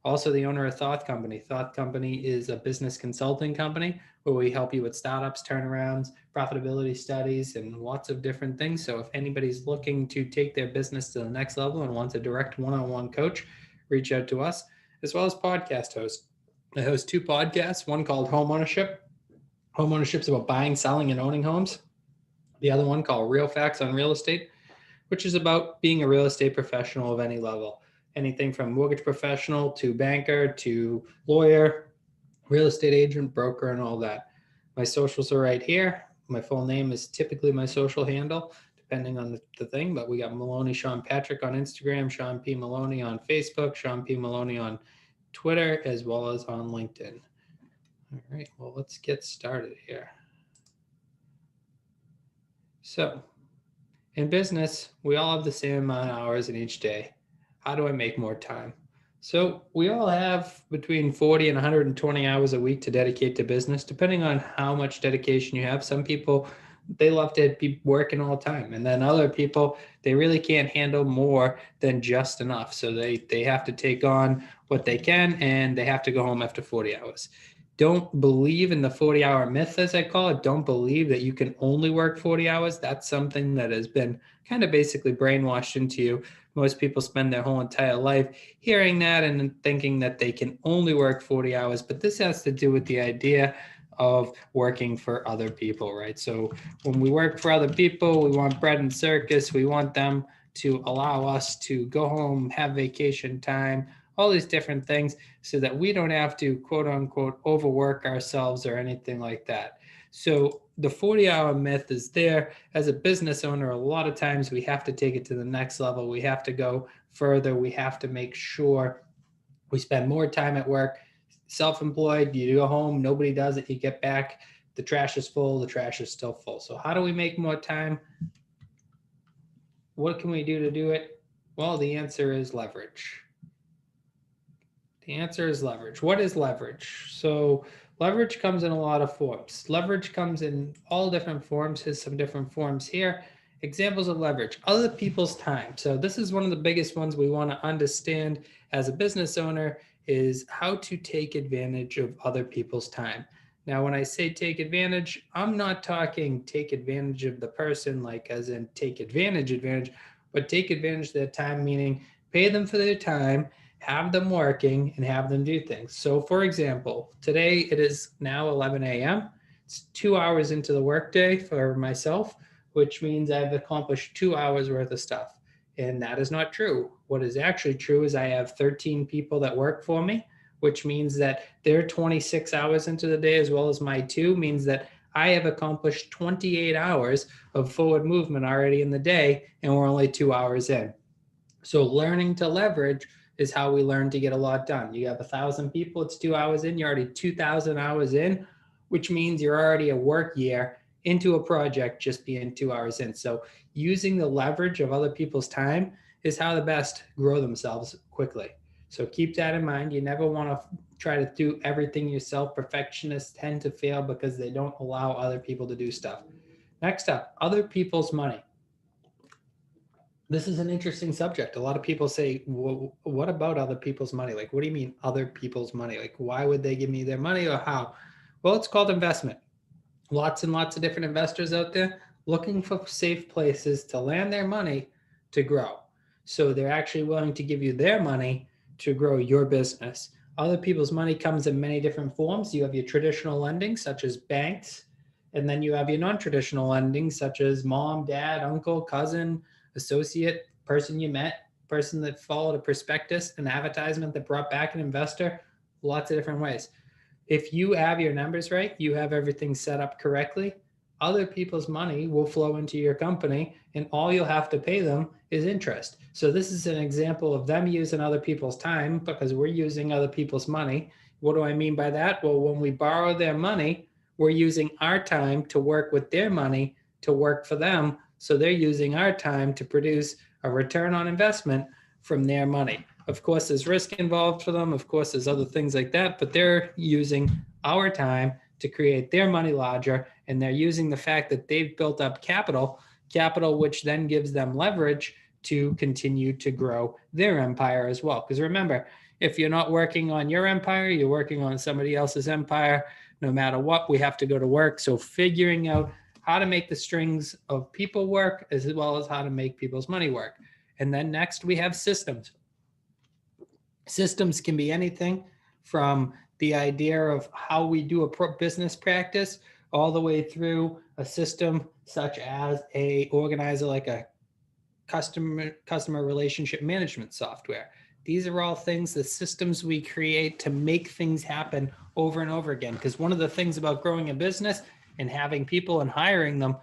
Also the owner of Thought Company. Thought Company is a business consulting company where we help you with startups, turnarounds, profitability studies, and lots of different things. So if anybody's looking to take their business to the next level and wants a direct one-on-one coach, reach out to us, as well as podcast hosts. I host 2 podcasts, one called Home Ownership. Home ownership is about buying, selling, and owning homes. The other one called Real Facts on Real Estate, which is about being a real estate professional of any level. Anything from mortgage professional to banker to lawyer, real estate agent, broker, and all that. My socials are right here. My full name is typically my social handle, depending on the thing, but we got Moloney Shawn Patrick on Instagram, Shawn P. Moloney on Facebook, Shawn P. Moloney on Twitter, as well as on LinkedIn. All right, well, let's get started here. So, in business, we all have the same amount of hours in each day. How do I make more time? So we all have between 40 and 120 hours a week to dedicate to business, depending on how much dedication you have. Some people, they love to be working all the time. And then other people, they really can't handle more than just enough. So they have to take on what they can, and they have to go home after 40 hours. Don't believe in the 40-hour myth, as I call it. Don't believe that you can only work 40 hours. That's something that has been kind of basically brainwashed into you. Most people spend their whole entire life hearing that and thinking that they can only work 40 hours. But this has to do with the idea of working for other people, right? So when we work for other people, we want bread and circus. We want them to allow us to go home, have vacation time, all these different things, so that we don't have to, quote unquote, overwork ourselves or anything like that. So the 40-hour myth is there. As a business owner, a lot of times we have to take it to the next level. We have to go further. We have to make sure we spend more time at work. Self-employed, you go home, nobody does it, you get back, the trash is full, the trash is still full. So how do we make more time? What can we do to do it? Well, the answer is leverage. The answer is leverage. What is leverage? So leverage comes in a lot of forms. Leverage comes in all different forms. Here's some different forms here. Examples of leverage: other people's time. So this is one of the biggest ones we want to understand as a business owner, is how to take advantage of other people's time. Now, when I say take advantage, I'm not talking take advantage of the person, like as in take advantage, but take advantage of their time, meaning pay them for their time, have them working, and have them do things. So for example, today it is now 11 a.m. It's 2 hours into the workday for myself, which means I've accomplished 2 hours worth of stuff. And that is not true. What is actually true is I have 13 people that work for me, which means that their 26 hours into the day, as well as my 2, means that I have accomplished 28 hours of forward movement already in the day, and we're only 2 hours in. So learning to leverage is how we learn to get a lot done. You have 1,000 people, it's 2 hours in, you're already 2,000 hours in, which means you're already a work year into a project just being 2 hours in. So using the leverage of other people's time is how the best grow themselves quickly. So keep that in mind. You never want to try to do everything yourself. Perfectionists tend to fail because they don't allow other people to do stuff. Next up, other people's money. This is an interesting subject. A lot of people say, well, what about other people's money? Like, what do you mean other people's money? Like, why would they give me their money, or how? Well, it's called investment. Lots and lots of different investors out there looking for safe places to land their money to grow. So they're actually willing to give you their money to grow your business. Other people's money comes in many different forms. You have your traditional lending, such as banks, and then you have your non-traditional lending, such as mom, dad, uncle, cousin, associate, person you met, person that followed a prospectus, an advertisement that brought back an investor, lots of different ways. If you have your numbers right, you have everything set up correctly, other people's money will flow into your company, and all you'll have to pay them is interest. So this is an example of them using other people's time because we're using other people's money. What do I mean by that? Well, when we borrow their money, we're using our time to work with their money to work for them. So they're using our time to produce a return on investment from their money. Of course, there's risk involved for them. Of course, there's other things like that, but they're using our time to create their money larger, and they're using the fact that they've built up capital, which then gives them leverage to continue to grow their empire as well. Because remember, If you're not working on your empire, you're working on somebody else's empire. No matter what, we have to go to work. So figuring out how to make the strings of people work as well as how to make people's money work. And then next we have systems. Systems can be anything from the idea of how we do a business practice all the way through a system such as a organizer like a customer relationship management software. These are all things, the systems we create to make things happen over and over again. Because one of the things about growing a business and having people and hiring them,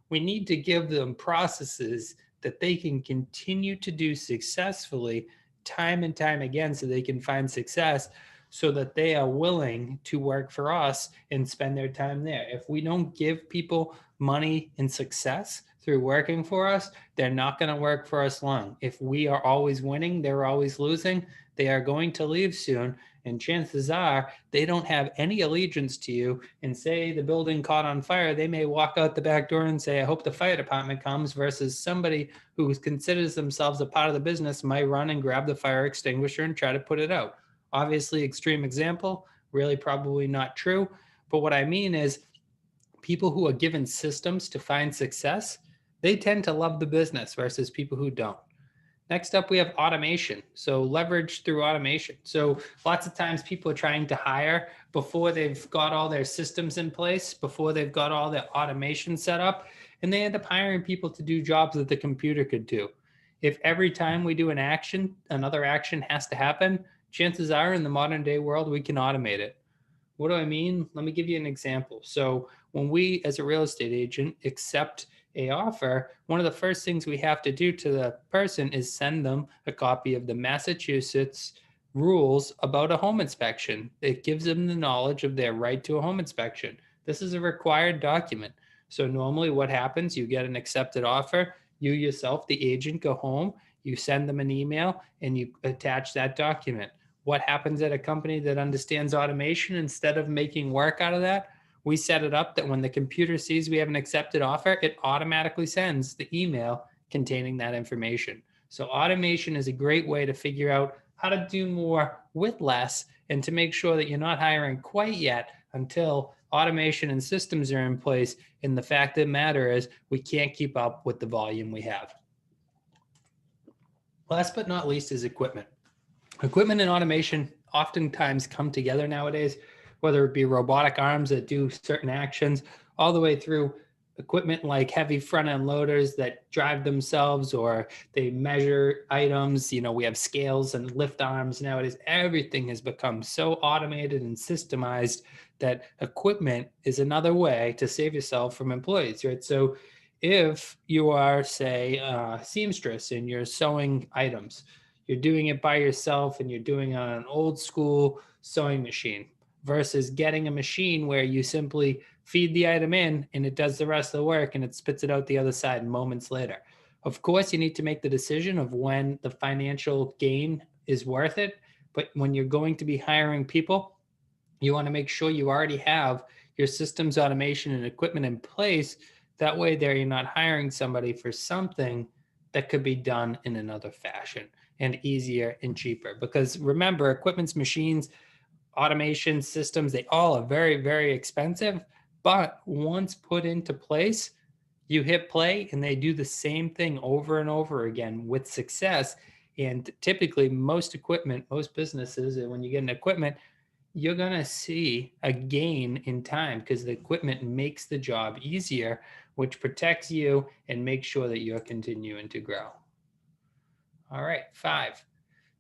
we need to give them processes that they can continue to do successfully time and time again so they can find success, so that they are willing to work for us and spend their time there. If we don't give people money and success through working for us, they're not going to work for us long. If we are always winning, they're always losing, they are going to leave soon. And chances are they don't have any allegiance to you. And say the building caught on fire, they may walk out the back door and say, I hope the fire department comes, versus somebody who considers themselves a part of the business might run and grab the fire extinguisher and try to put it out. Obviously, extreme example, really probably not true. But what I mean is people who are given systems to find success, they tend to love the business versus people who don't. Next up, we have automation. So leverage through automation. So lots of times people are trying to hire before they've got all their systems in place, before they've got all their automation set up, and they end up hiring people to do jobs that the computer could do. If every time we do an action, another action has to happen, chances are in the modern day world, we can automate it. What do I mean? Let me give you an example. So when we, as a real estate agent, accept a offer, one of the first things we have to do to the person is send them a copy of the Massachusetts rules about a home inspection. It gives them the knowledge of their right to a home inspection. This is a required document. So normally what happens, you get an accepted offer, you yourself, the agent, go home, you send them an email, and you attach that document. What happens at a company that understands automation? Instead of making work out of that, we set it up that when the computer sees we have an accepted offer, it automatically sends the email containing that information. So automation is a great way to figure out how to do more with less, and to make sure that you're not hiring quite yet until automation and systems are in place. And the fact of the matter is we can't keep up with the volume we have. Last but not least is equipment. Equipment and automation oftentimes come together nowadays, whether it be robotic arms that do certain actions, all the way through equipment like heavy front end loaders that drive themselves, or they measure items. You know, we have scales and lift arms nowadays. Everything has become so automated and systemized that equipment is another way to save yourself from employees, right? So if you are, say, a seamstress and you're sewing items, you're doing it by yourself and you're doing it on an old school sewing machine, versus getting a machine where you simply feed the item in and it does the rest of the work and it spits it out the other side moments later. Of course, you need to make the decision of when the financial gain is worth it. But when you're going to be hiring people, you want to make sure you already have your systems, automation, and equipment in place. That way there, you're not hiring somebody for something that could be done in another fashion and easier and cheaper. Because remember, equipment's machines, automation systems, they all are very, very expensive. But once put into place, you hit play and they do the same thing over and over again with success. And typically most equipment, most businesses, when you get an equipment, you're going to see a gain in time because the equipment makes the job easier, which protects you and makes sure that you're continuing to grow. All right, 5.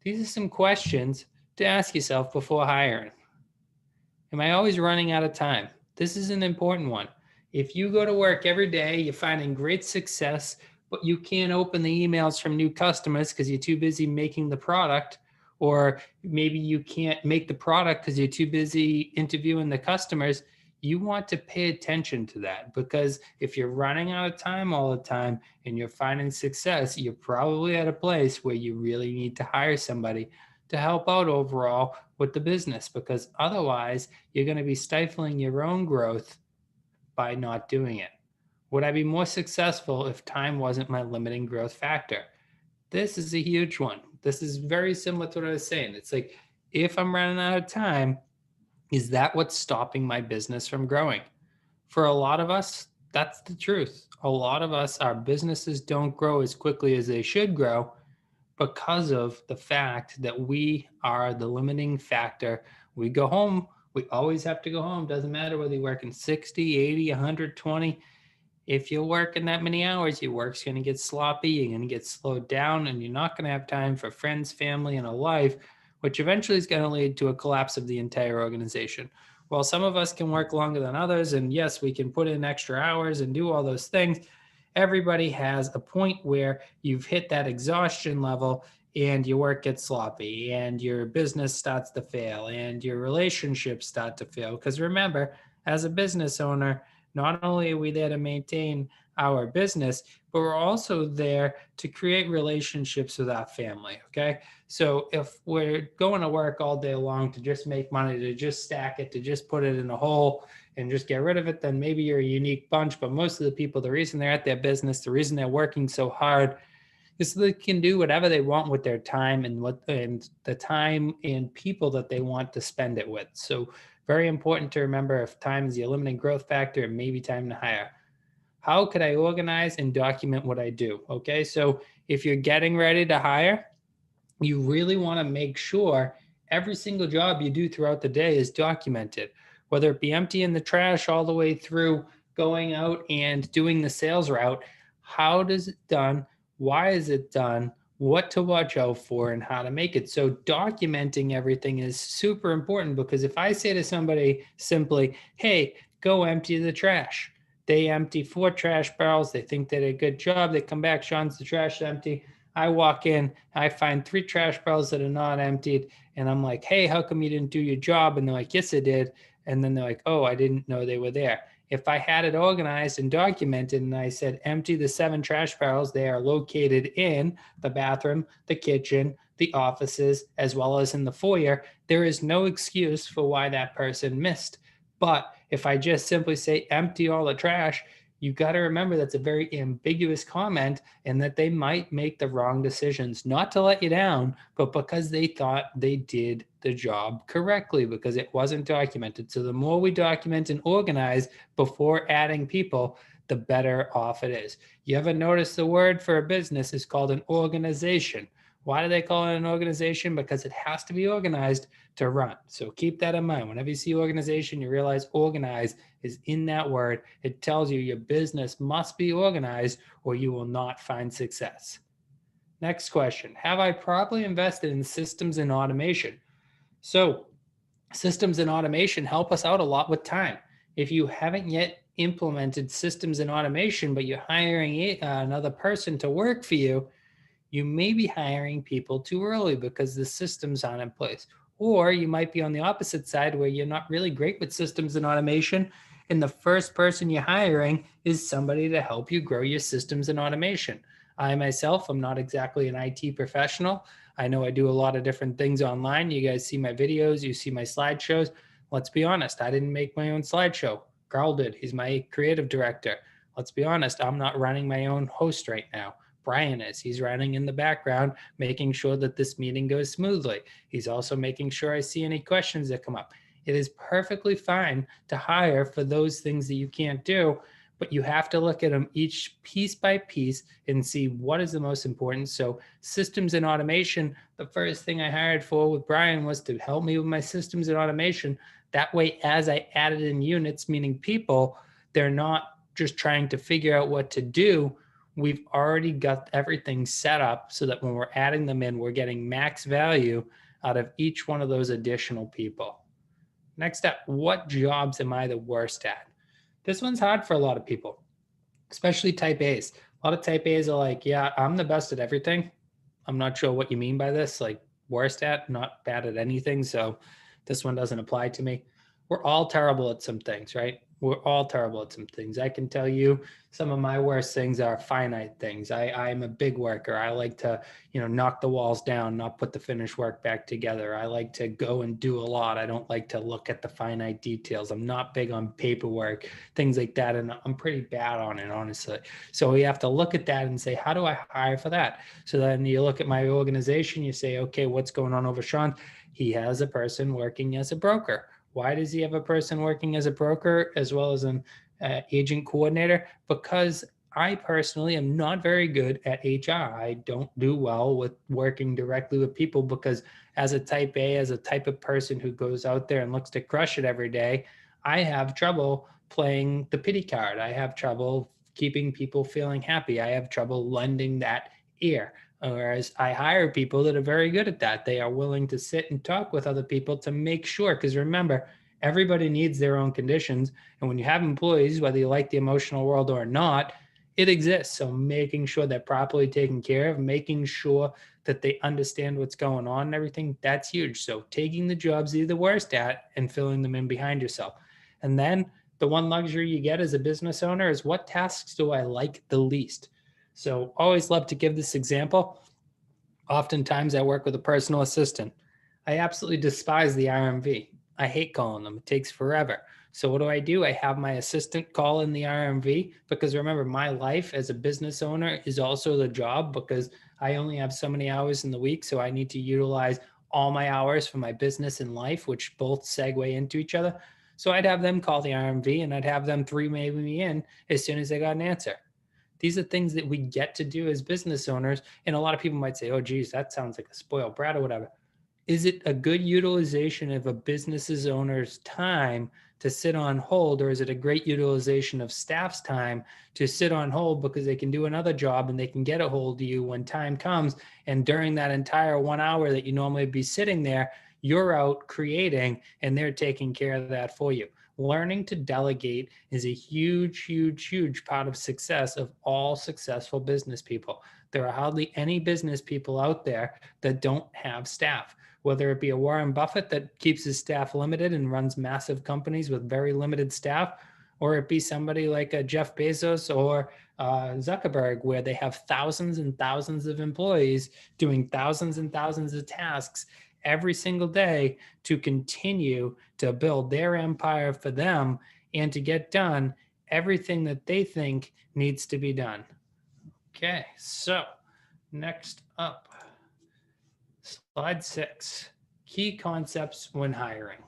These are some questions to ask yourself before hiring. Am I always running out of time? This is an important one. If you go to work every day, you're finding great success, but you can't open the emails from new customers because you're too busy making the product, or maybe you can't make the product because you're too busy interviewing the customers, you want to pay attention to that. Because if you're running out of time all the time and you're finding success, you're probably at a place where you really need to hire somebody to help out overall with the business, because otherwise you're going to be stifling your own growth by not doing it. Would I be more successful if time wasn't my limiting growth factor? This is a huge one. This is very similar to what I was saying. It's like, if I'm running out of time, is that what's stopping my business from growing? For a lot of us, that's the truth. A lot of us, our businesses don't grow as quickly as they should grow because of the fact that we are the limiting factor. We go home, we always have to go home. Doesn't matter whether you're working 60, 80, 120. If you're working that many hours, your work's going to get sloppy, you're going to get slowed down, and you're not going to have time for friends, family, and a life, which eventually is going to lead to a collapse of the entire organization. While some of us can work longer than others, and yes, we can put in extra hours and do all those things, everybody has a point where you've hit that exhaustion level and your work gets sloppy and your business starts to fail and your relationships start to fail. Because remember, as a business owner, not only are we there to maintain our business, but we're also there to create relationships with our family. Okay. So if we're going to work all day long to just make money, to just stack it, to just put it in a hole and just get rid of it, then maybe you're a unique bunch. But most of the people, the reason they're at their business, the reason they're working so hard is so they can do whatever they want with their time and the time and people that they want to spend it with. So very important to remember, if time is the limiting growth factor, it may be time to hire. How could I organize and document what I do? Okay, so if you're getting ready to hire, you really want to make sure every single job you do throughout the day is documented, whether it be emptying the trash all the way through going out and doing the sales route. How does it done? Why is it done? What to watch out for and how to make it. So documenting everything is super important, because if I say to somebody simply, hey, go empty the trash, they empty 4 trash barrels, they think they did a good job, they come back, Sean's the trash empty. I walk in, I find 3 trash barrels that are not emptied, and I'm like, hey, how come you didn't do your job? And they're like, yes, I did. And then they're like, oh, I didn't know they were there. If I had it organized and documented and I said, empty the 7 trash barrels, they are located in the bathroom, the kitchen, the offices, as well as in the foyer, there is no excuse for why that person missed. But if I just simply say empty all the trash, you got to remember that's a very ambiguous comment, and that they might make the wrong decisions, not to let you down, but because they thought they did the job correctly, because it wasn't documented. So the more we document and organize before adding people, the better off it is. You ever notice the word for a business is called an organization? Why do they call it an organization? Because it has to be organized to run. So keep that in mind. Whenever you see organization, you realize organize is in that word. It tells you your business must be organized or you will not find success. Next question. Have I properly invested in systems and automation? So systems and automation help us out a lot with time. If you haven't yet implemented systems and automation, but you're hiring another person to work for you, you may be hiring people too early because the systems aren't in place. Or you might be on the opposite side where you're not really great with systems and automation, and the first person you're hiring is somebody to help you grow your systems and automation. I myself, I'm not exactly an IT professional. I know I do a lot of different things online. You guys see my videos, you see my slideshows. Let's be honest, I didn't make my own slideshow. Carl did. He's my creative director. Let's be honest, I'm not running my own host right now. Brian is. He's running in the background, making sure that this meeting goes smoothly. He's also making sure I see any questions that come up. It is perfectly fine to hire for those things that you can't do, but you have to look at them each piece by piece and see what is the most important. So systems and automation, the first thing I hired for with Brian was to help me with my systems and automation. That way, as I added in units, meaning people, they're not just trying to figure out what to do. We've already got everything set up so that when we're adding them in, we're getting max value out of each one of those additional people. Next up, what jobs am I the worst at? This one's hard for a lot of people, especially type A's. A lot of type A's are like, yeah, I'm the best at everything. I'm not sure what you mean by this, like worst at, not bad at anything. So this one doesn't apply to me. We're all terrible at some things, right? We're all terrible at some things. I can tell you some of my worst things are finite things. I'm a big worker. I like to, knock the walls down, not put the finished work back together. I like to go and do a lot. I don't like to look at the finite details. I'm not big on paperwork, things like that. And I'm pretty bad on it, honestly. So we have to look at that and say, how do I hire for that? So then you look at my organization, you say, okay, what's going on over Shawn? He has a person working as a broker. Why does he have a person working as a broker as well as an agent coordinator? Because I personally am not very good at HR. I don't do well with working directly with people because as a type A, as a type of person who goes out there and looks to crush it every day, I have trouble playing the pity card. I have trouble keeping people feeling happy. I have trouble lending that ear. Whereas I hire people that are very good at that. They are willing to sit and talk with other people to make sure, because remember, everybody needs their own conditions. And when you have employees, whether you like the emotional world or not, it exists. So making sure they're properly taken care of, making sure that they understand what's going on and everything, that's huge. So taking the jobs you're the worst at and filling them in behind yourself. And then the one luxury you get as a business owner is what tasks do I like the least? So always love to give this example. Oftentimes I work with a personal assistant. I absolutely despise the RMV. I hate calling them. It takes forever. So what do? I have my assistant call in the RMV because remember, my life as a business owner is also the job because I only have so many hours in the week. So I need to utilize all my hours for my business and life, which both segue into each other. So I'd have them call the RMV and I'd have them maybe me in as soon as they got an answer. These are things that we get to do as business owners. And a lot of people might say, oh, geez, that sounds like a spoiled brat or whatever. Is it a good utilization of a business's owner's time to sit on hold, or is it a great utilization of staff's time to sit on hold because they can do another job and they can get a hold of you when time comes? And during that entire 1 hour that you normally be sitting there, you're out creating and they're taking care of that for you. Learning to delegate is a huge, huge, huge part of success of all successful business people. There are hardly any business people out there that don't have staff, whether it be a Warren Buffett that keeps his staff limited and runs massive companies with very limited staff, or it be somebody like a Jeff Bezos or Zuckerberg, where they have thousands and thousands of employees doing thousands and thousands of tasks every single day to continue to build their empire for them and to get done everything that they think needs to be done. Okay, so next up, slide 6, key concepts when hiring.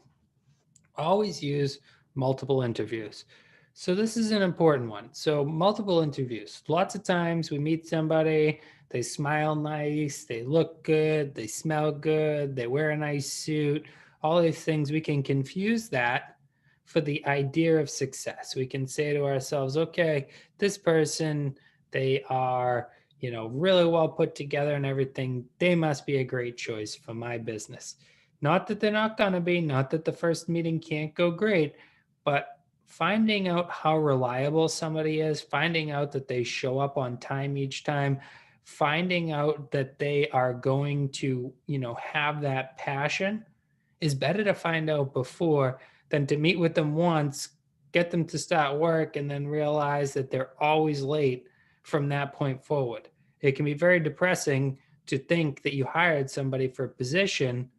Always use multiple interviews. So this is an important one. So multiple interviews. Lots of times we meet somebody, they smile nice, they look good, they smell good, they wear a nice suit, all these things. We can confuse that for the idea of success. We can say to ourselves, okay, this person, they are, really well put together and everything. They must be a great choice for my business. Not that they're not going to be, not that the first meeting can't go great, but finding out how reliable somebody is, finding out that they show up on time each time, finding out that they are going to, have that passion is better to find out before than to meet with them once, get them to start work, and then realize that they're always late from that point forward. It can be very depressing to think that you hired somebody for a position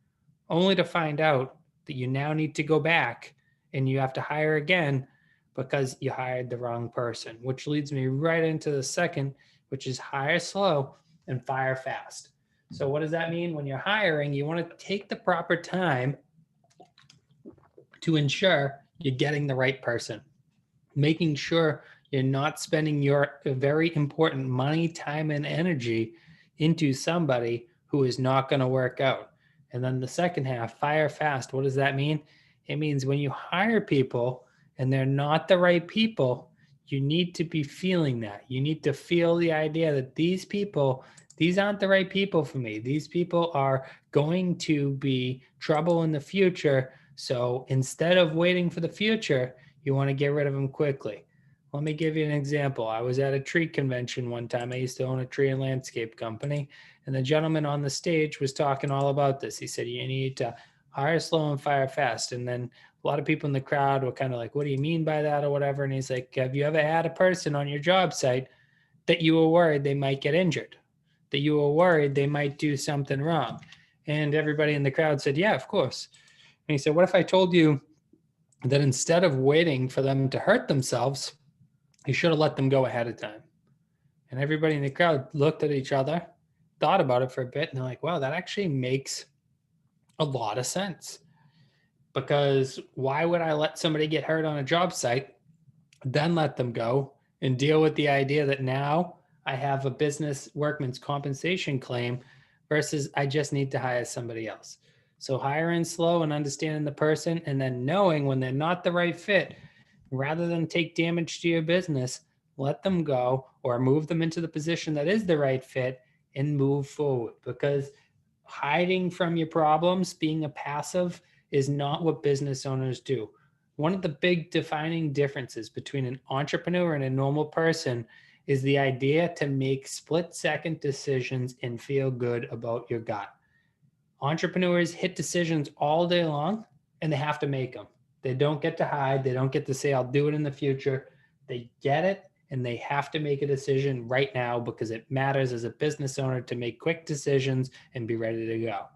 only to find out that you now need to go back and you have to hire again because you hired the wrong person, which leads me right into the second, which is hire slow and fire fast. So what does that mean? When you're hiring, you want to take the proper time to ensure you're getting the right person, making sure you're not spending your very important money, time, and energy into somebody who is not going to work out. And then the second half, fire fast. What does that mean? It means when you hire people and they're not the right people, you need to be feeling that. You need to feel the idea that these aren't the right people for me. These people are going to be trouble in the future. So instead of waiting for the future, you want to get rid of them quickly. Let me give you an example. I was at a tree convention one time. I used to own a tree and landscape company. And the gentleman on the stage was talking all about this. He said, you need to hire slow and fire fast. And then a lot of people in the crowd were kind of like, what do you mean by that or whatever? And he's like, have you ever had a person on your job site that you were worried they might get injured, that you were worried they might do something wrong? And everybody in the crowd said, yeah, of course. And he said, what if I told you that instead of waiting for them to hurt themselves, you should have let them go ahead of time? And everybody in the crowd looked at each other, thought about it for a bit, and they're like, wow, that actually makes a lot of sense. Because why would I let somebody get hurt on a job site, then let them go and deal with the idea that now I have a business workman's compensation claim versus I just need to hire somebody else? So hiring slow and understanding the person, and then knowing when they're not the right fit, rather than take damage to your business, let them go or move them into the position that is the right fit and move forward. Because hiding from your problems, being a passive, is not what business owners do. One of the big defining differences between an entrepreneur and a normal person is the idea to make split-second decisions and feel good about your gut. Entrepreneurs hit decisions all day long, and they have to make them. They don't get to hide. They don't get to say, I'll do it in the future. They get it, and they have to make a decision right now because it matters as a business owner to make quick decisions and be ready to go.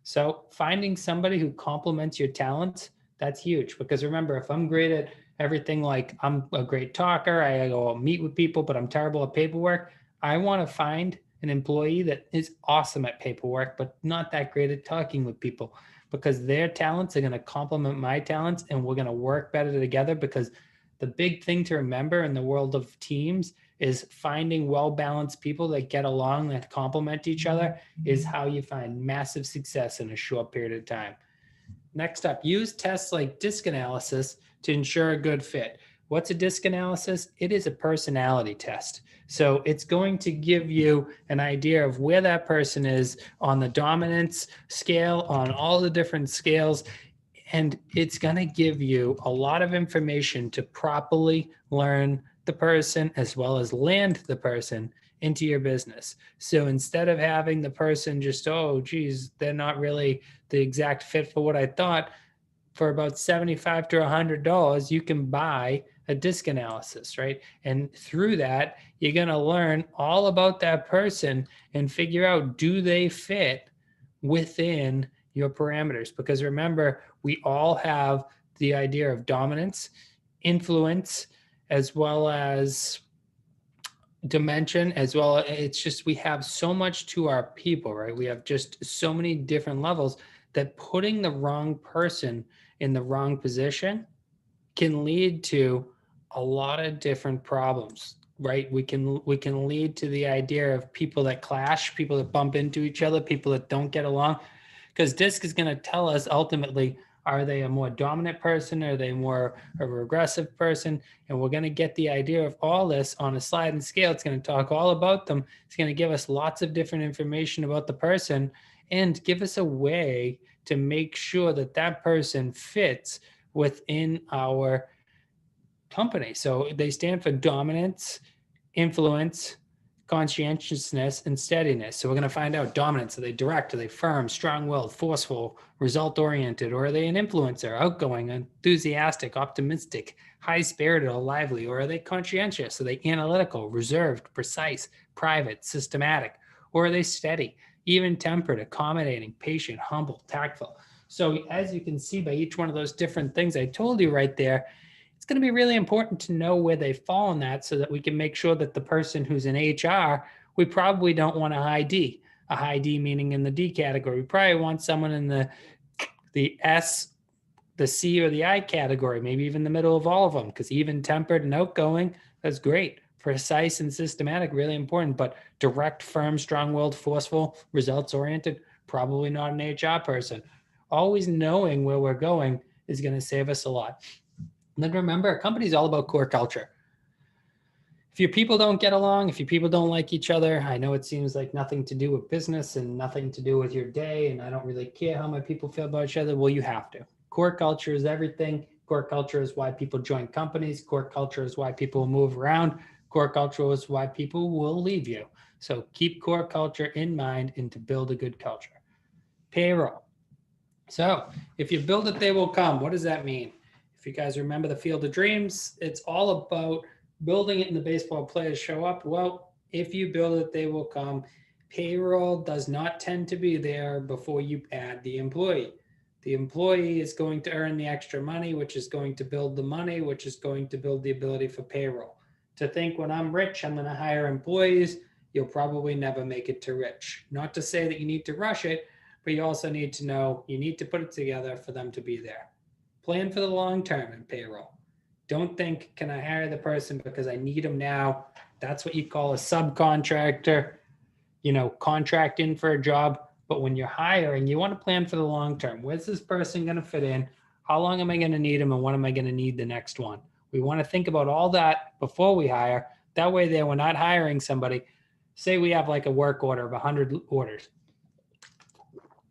So finding somebody who complements your talents, that's huge. Because remember, if I'm great at everything, like I'm a great talker, I go meet with people, but I'm terrible at paperwork, I want to find an employee that is awesome at paperwork, but not that great at talking with people, because their talents are going to complement my talents and we're going to work better together. Because the big thing to remember in the world of teams is finding well-balanced people that get along, that complement each other, is how you find massive success in a short period of time. Next up, use tests like disc analysis to ensure a good fit. What's a disc analysis? It is a personality test. So it's going to give you an idea of where that person is on the dominance scale, on all the different scales, and it's going to give you a lot of information to properly learn the person as well as land the person into your business. So instead of having the person just, oh, geez, they're not really the exact fit for what I thought, for about $75 to $100, you can buy a disc analysis, right? And through that, you're going to learn all about that person and figure out, do they fit within your parameters? Because remember, we all have the idea of dominance, influence, as well as dimension, as well. It's just, we have so much to our people, right? We have just so many different levels that putting the wrong person in the wrong position can lead to a lot of different problems, right? We can lead to the idea of people that clash, people that bump into each other, people that don't get along, because DISC is going to tell us ultimately, are they a more dominant person? Are they more a regressive person? And we're going to get the idea of all this on a sliding scale. It's going to talk all about them. It's going to give us lots of different information about the person and give us a way to make sure that that person fits within our company. So they stand for dominance, influence, conscientiousness, and steadiness. So we're going to find out dominance. Are they direct? Are they firm, strong-willed, forceful, result-oriented? Or are they an influencer, outgoing, enthusiastic, optimistic, high-spirited, or lively? Or are they conscientious? Are they analytical, reserved, precise, private, systematic? Or are they steady, even-tempered, accommodating, patient, humble, tactful? So as you can see by each one of those different things I told you right there, it's going to be really important to know where they fall in that so that we can make sure that the person who's in HR, we probably don't want a high D meaning in the D category. We probably want someone in the S, the C, or the I category, maybe even the middle of all of them, because even tempered and outgoing, that's great. Precise and systematic, really important, but direct, firm, strong-willed, forceful, results-oriented, probably not an HR person. Always knowing where we're going is going to save us a lot. And then remember, a company is all about core culture. If your people don't get along, if your people don't like each other, I know it seems like nothing to do with business and nothing to do with your day, and I don't really care how my people feel about each other. Well, you have to. Core culture is everything. Core culture is why people join companies. Core culture is why people move around. Core culture is why people will leave you. So keep core culture in mind and to build a good culture. Payroll. So if you build it, they will come. What does that mean? If you guys remember the Field of Dreams, it's all about building it and the baseball players show up. Well, if you build it, they will come. Payroll does not tend to be there before you add the employee. The employee is going to earn the extra money, which is going to build the money, which is going to build the ability for payroll. To think when I'm rich, I'm going to hire employees, you'll probably never make it to rich. Not to say that you need to rush it, but you also need to know you need to put it together for them to be there. Plan for the long term in payroll. Don't think, can I hire the person because I need them now? That's what you call a subcontractor, contract in for a job. But when you're hiring, you want to plan for the long term. Where's this person going to fit in? How long am I going to need them? And when am I going to need the next one? We want to think about all that before we hire. That way, there, we're not hiring somebody. Say we have like a work order of 100 orders.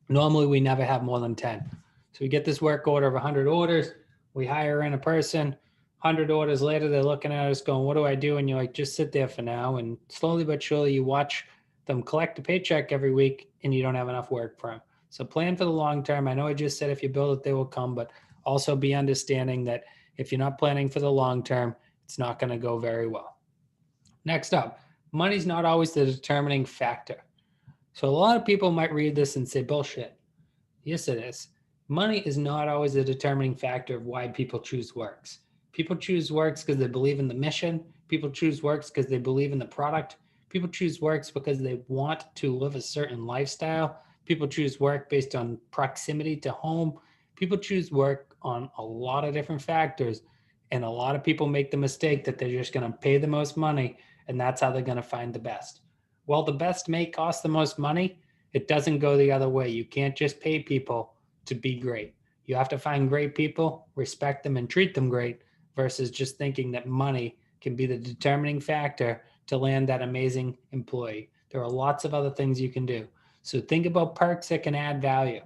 Normally, we never have more than 10. So we get this work order of 100 orders. We hire in a person. 100 orders later, they're looking at us going, what do I do? And you're like, just sit there for now. And slowly but surely, you watch them collect a paycheck every week and you don't have enough work for them. So plan for the long term. I know I just said if you build it, they will come, but also be understanding that if you're not planning for the long term, it's not going to go very well. Next up, money's not always the determining factor. So a lot of people might read this and say, bullshit. Yes, it is. Money is not always a determining factor of why people choose works. People choose works because they believe in the mission. People choose works because they believe in the product. People choose works because they want to live a certain lifestyle. People choose work based on proximity to home. People choose work on a lot of different factors. And a lot of people make the mistake that they're just going to pay the most money and that's how they're going to find the best. Well, the best may cost the most money. It doesn't go the other way. You can't just pay people to be great. You have to find great people, respect them, and treat them great versus just thinking that money can be the determining factor to land that amazing employee. There are lots of other things you can do. So think about perks that can add value.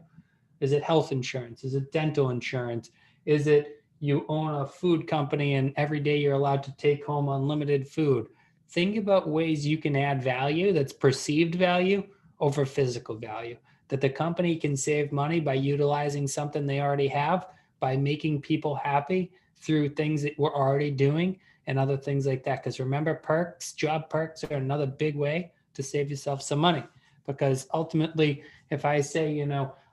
Is it health insurance? Is it dental insurance? Is it you own a food company and every day you're allowed to take home unlimited food? Think about ways you can add value that's perceived value over physical value, that the company can save money by utilizing something they already have, by making people happy through things that we're already doing and other things like that. Because remember, perks, job perks are another big way to save yourself some money. Because ultimately, if I say,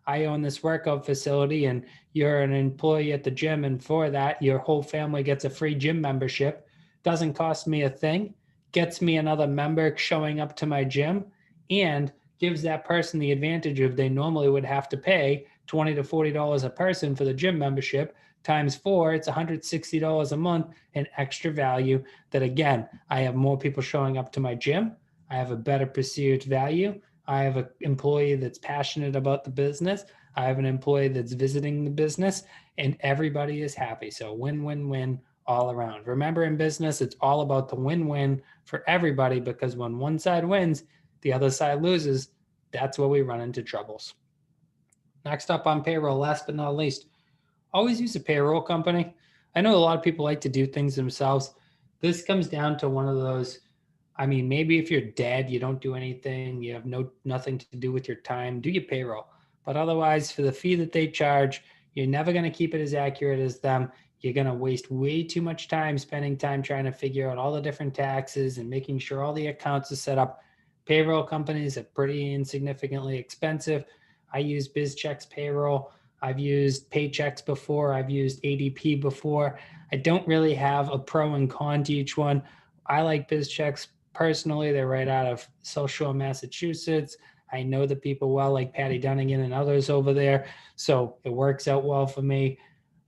I own this workout facility and you're an employee at the gym, and for that, your whole family gets a free gym membership, doesn't cost me a thing, gets me another member showing up to my gym, and gives that person the advantage of they normally would have to pay $20 to $40 a person for the gym membership. Times 4, it's $160 a month in extra value that, again, I have more people showing up to my gym. I have a better perceived value. I have an employee that's passionate about the business. I have an employee that's visiting the business, and everybody is happy. So win, win, win all around. Remember, in business, it's all about the win-win for everybody, because when one side wins, the other side loses. That's where we run into troubles. Next up on payroll, last but not least, always use a payroll company. I know a lot of people like to do things themselves. This comes down to one of those, maybe if you're dead, you don't do anything, you have nothing to do with your time, do your payroll. But otherwise, for the fee that they charge, you're never going to keep it as accurate as them. You're going to waste way too much time spending time trying to figure out all the different taxes and making sure all the accounts are set up. Payroll companies are pretty insignificantly expensive. I use BizCheck's payroll. I've used Paychecks before. I've used ADP before. I don't really have a pro and con to each one. I like BizCheck's personally. They're right out of South Shore, Massachusetts. I know the people well, like Patty Dunnigan and others over there. So it works out well for me.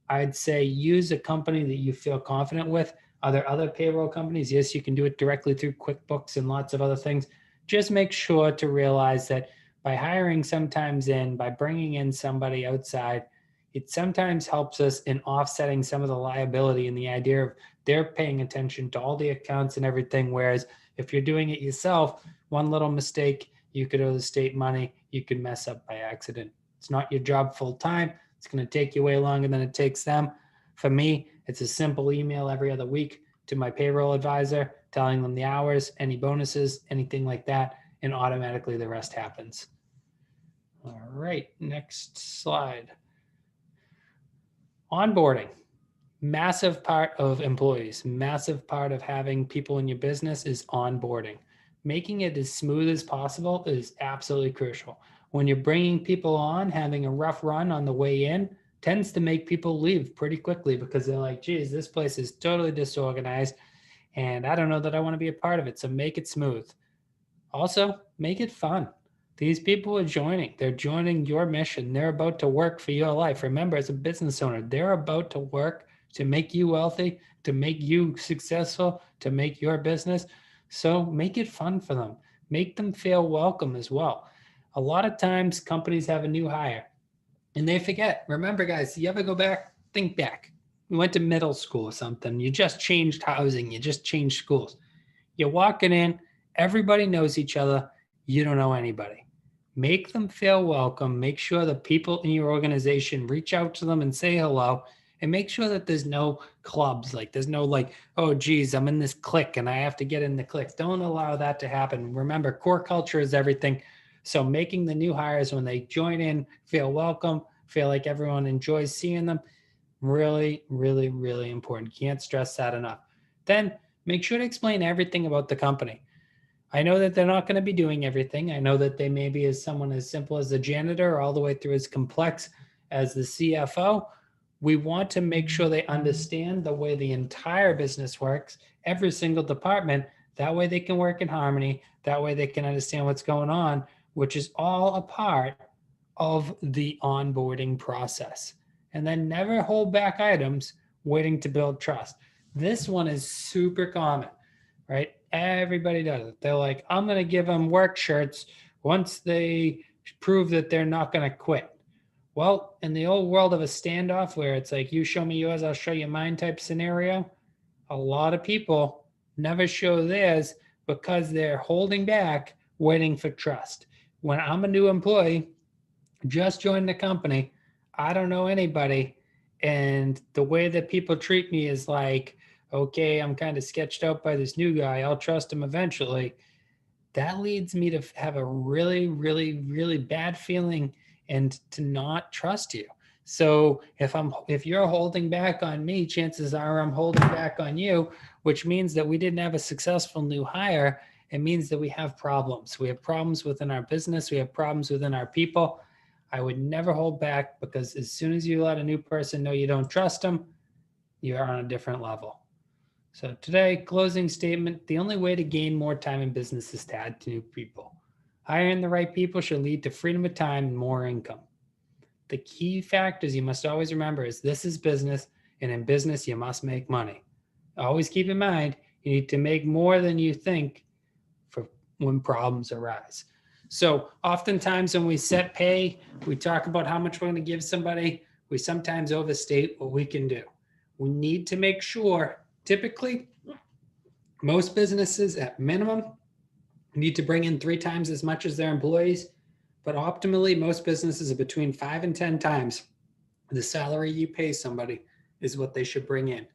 I'd say use a company that you feel confident with. Are there other payroll companies? Yes, you can do it directly through QuickBooks and lots of other things. Just make sure to realize that by hiring sometimes by bringing in somebody outside, it sometimes helps us in offsetting some of the liability and the idea of they're paying attention to all the accounts and everything. Whereas if you're doing it yourself, one little mistake, you could owe the state money, you could mess up by accident. It's not your job full time. It's going to take you way longer than it takes them. For me, it's a simple email every other week to my payroll advisor, telling them the hours, any bonuses, anything like that, and automatically the rest happens. All right, next slide. Onboarding, massive part of employees, massive part of having people in your business is onboarding. Making it as smooth as possible is absolutely crucial. When you're bringing people on, having a rough run on the way in tends to make people leave pretty quickly because they're like, geez, this place is totally disorganized and I don't know that I want to be a part of it. So make it smooth. Also, make it fun. These people are joining. They're joining your mission. They're about to work for your life. Remember, as a business owner, they're about to work to make you wealthy, to make you successful, to make your business. So make it fun for them. Make them feel welcome as well. A lot of times companies have a new hire and they forget. Remember, guys, you ever go back, think back. You went to middle school or something. You just changed housing. You just changed schools. You're walking in, everybody knows each other. You don't know anybody. Make them feel welcome. Make sure the people in your organization reach out to them and say hello. And make sure that there's no clubs. Like there's no like, oh, geez, I'm in this clique and I have to get in the clique. Don't allow that to happen. Remember, core culture is everything. So making the new hires when they join in feel welcome, feel like everyone enjoys seeing them, really, really, really important. Can't stress that enough. Then make sure to explain everything about the company. I know that they're not going to be doing everything. I know that they may be as someone as simple as the janitor all the way through as complex as the CFO. We want to make sure they understand the way the entire business works, every single department. That way they can work in harmony. That way they can understand what's going on, which is all a part of the onboarding process. And then never hold back items waiting to build trust. This one is super common, right? Everybody does it. They're like, I'm going to give them work shirts once they prove that they're not going to quit. Well, in the old world of a standoff where it's like, you show me yours, I'll show you mine type scenario, a lot of people never show theirs because they're holding back, waiting for trust. When I'm a new employee, just joined the company, I don't know anybody, and the way that people treat me is like, okay, I'm kind of sketched out by this new guy, I'll trust him eventually. That leads me to have a really, really, really bad feeling and to not trust you. So if you're holding back on me, chances are I'm holding back on you, which means that we didn't have a successful new hire. It means that we have problems. We have problems within our business. We have problems within our people. I would never hold back because as soon as you let a new person know you don't trust them, you're on a different level. So today, closing statement, the only way to gain more time in business is to add to new people. Hiring the right people should lead to freedom of time and more income. The key factors you must always remember is this is business, and in business, you must make money. Always keep in mind, you need to make more than you think for when problems arise. So oftentimes when we set pay, we talk about how much we're going to give somebody. We sometimes overstate what we can do. We need to make sure, typically, most businesses at minimum need to bring in 3 times as much as their employees, but optimally, most businesses are between 5 and 10 times the salary you pay somebody is what they should bring in.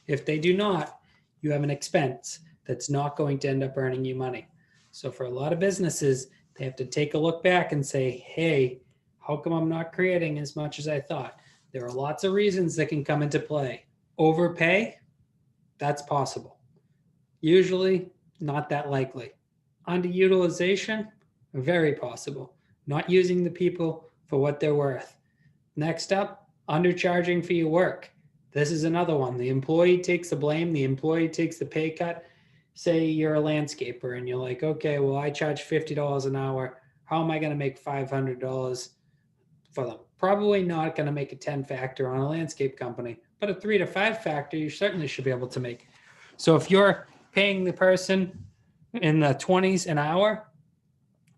If they do not, you have an expense that's not going to end up earning you money. So for a lot of businesses, they have to take a look back and say, hey, how come I'm not creating as much as I thought? There are lots of reasons that can come into play. Overpay, that's possible. Usually not that likely. Underutilization, very possible. Not using the people for what they're worth. Next up, undercharging for your work. This is another one. The employee takes the blame. The employee takes the pay cut. Say you're a landscaper and you're like, okay, well, I charge $50 an hour. How am I going to make $500 for them? Probably not going to make a 10 factor on a landscape company, but a 3 to 5 factor you certainly should be able to make. So if you're paying the person in the 20s an hour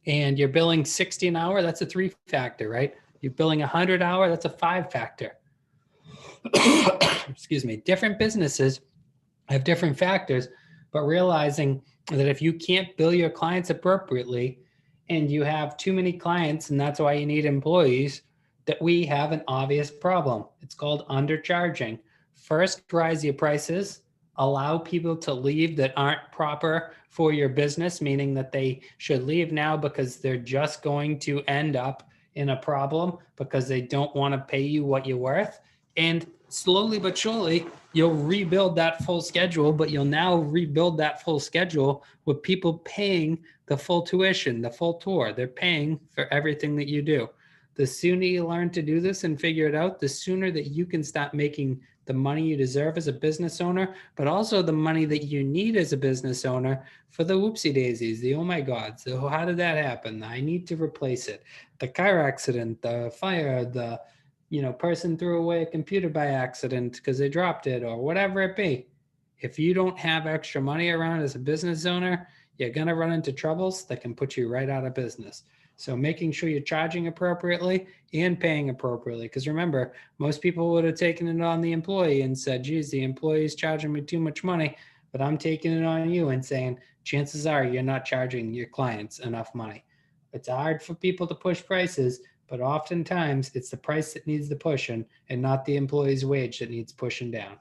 and you're billing 60 an hour, that's a 3 factor, right? You're billing 100 an hour, that's a 5 factor. Excuse me. Different businesses have different factors, but realizing that if you can't bill your clients appropriately and you have too many clients, and that's why you need employees, that we have an obvious problem. It's called undercharging. First, rise your prices, allow people to leave that aren't proper for your business, meaning that they should leave now because they're just going to end up in a problem because they don't want to pay you what you're worth. And slowly but surely, you'll rebuild that full schedule, but you'll now rebuild that full schedule with people paying the full tuition, the full tour. They're paying for everything that you do. The sooner you learn to do this and figure it out, the sooner that you can stop making the money you deserve as a business owner, but also the money that you need as a business owner for the whoopsie daisies, the oh my God, so how did that happen? I need to replace it. The car accident, the fire, the person threw away a computer by accident because they dropped it or whatever it be. If you don't have extra money around as a business owner, you're going to run into troubles that can put you right out of business. So making sure you're charging appropriately and paying appropriately. Because remember, most people would have taken it on the employee and said, geez, the employee's charging me too much money, but I'm taking it on you and saying, chances are you're not charging your clients enough money. It's hard for people to push prices, but oftentimes it's the price that needs the pushing and not the employee's wage that needs pushing down.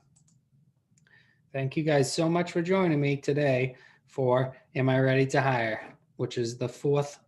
Thank you guys so much for joining me today for Am I Ready to Hire, which is the fourth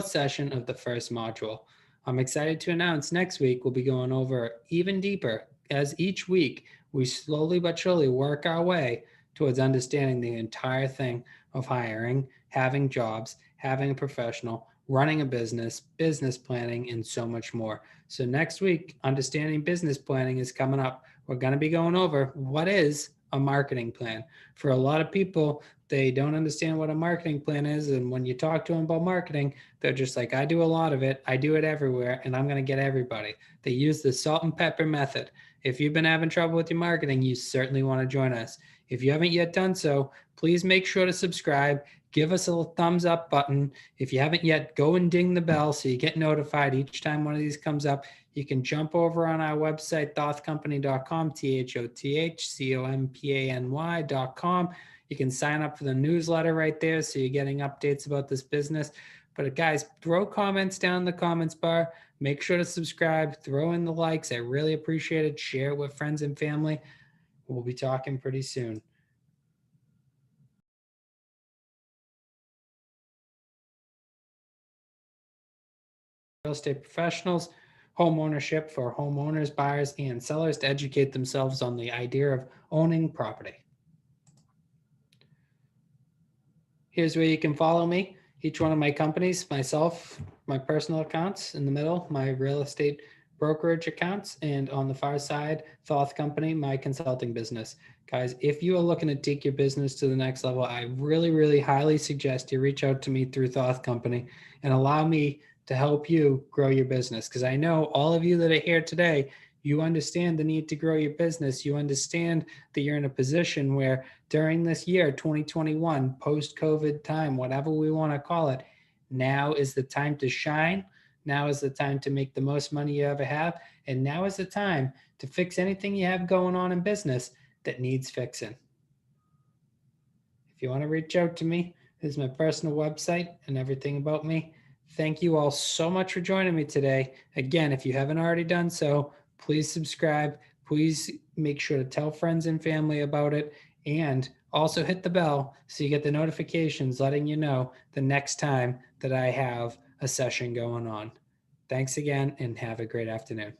session of the first module. I'm excited to announce next week we'll be going over even deeper, as each week we slowly but surely work our way towards understanding the entire thing of hiring, having jobs, having a professional, running a business, business planning, and so much more. So next week, understanding business planning is coming up. We're going to be going over what is a marketing plan. For a lot of people, they don't understand what a marketing plan is. And when you talk to them about marketing, they're just like, I do a lot of it. I do it everywhere, and I'm going to get everybody. They use the salt and pepper method. If you've been having trouble with your marketing, you certainly want to join us. If you haven't yet done so, please make sure to subscribe. Give us a thumbs up button. If you haven't yet, go and ding the bell so you get notified each time one of these comes up. You can jump over on our website, thothcompany.com, thothcompany.com. You can sign up for the newsletter right there so you're getting updates about this business. But guys, throw comments down in the comments bar. Make sure to subscribe. Throw in the likes. I really appreciate it. Share it with friends and family. We'll be talking pretty soon. Real estate professionals, home ownership for homeowners, buyers, and sellers to educate themselves on the idea of owning property. Here's where you can follow me. Each one of my companies, myself, my personal accounts in the middle, my real estate brokerage accounts, and on the far side, Thoth Company, my consulting business. Guys, if you are looking to take your business to the next level, I really, really highly suggest you reach out to me through Thoth Company and allow me to help you grow your business. Because I know all of you that are here today, you understand the need to grow your business. You understand that you're in a position where during this year, 2021, post-COVID time, whatever we want to call it, now is the time to shine. Now is the time to make the most money you ever have. And now is the time to fix anything you have going on in business that needs fixing. If you want to reach out to me, this is my personal website and everything about me. Thank you all so much for joining me today. Again, if you haven't already done so, please subscribe. Please make sure to tell friends and family about it. And also hit the bell so you get the notifications letting you know the next time that I have a session going on. Thanks again and have a great afternoon.